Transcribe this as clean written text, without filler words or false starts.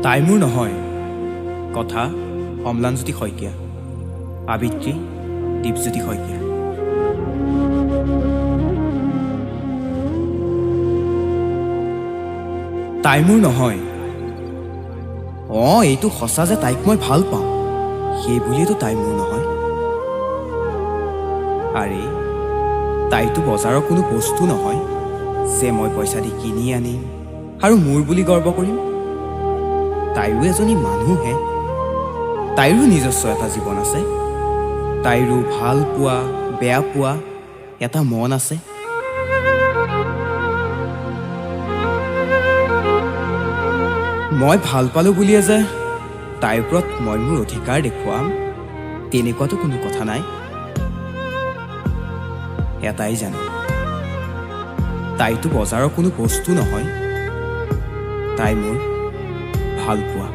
তাই মোৰ নহয়। কথা অম্লানজ্যোতি শইকীয়া, আবৃত্তি দীপজ্যোতি শইকীয়া। তাই মোৰ নহয়। এইটো সঁচা যে তাইক মই ভাল পাওঁ, সেই বুলিয়েতো তাই মোৰ নহয়। আৰে তাইতো বজাৰৰ কোনো বস্তু নহয় যে মই পইচা দি কিনি আনিম আৰু মোৰ বুলি গৰ্ব কৰিম। তাইৰো এজনী মানুহহে, তাইৰো নিজস্ব এটা জীৱন আছে, তাইৰো ভাল পোৱা বেয়া পোৱা এটা মন আছে। মই ভাল পালোঁ বুলিয়ে যে তাইৰ ওপৰত মই মোৰ অধিকাৰ দেখুৱাম, তেনেকুৱাতো কোনো কথা নাই। এটাই জানো, তাইতো বজাৰৰ কোনো বস্তু নহয়, তাই মোৰ ভাল পোৱা।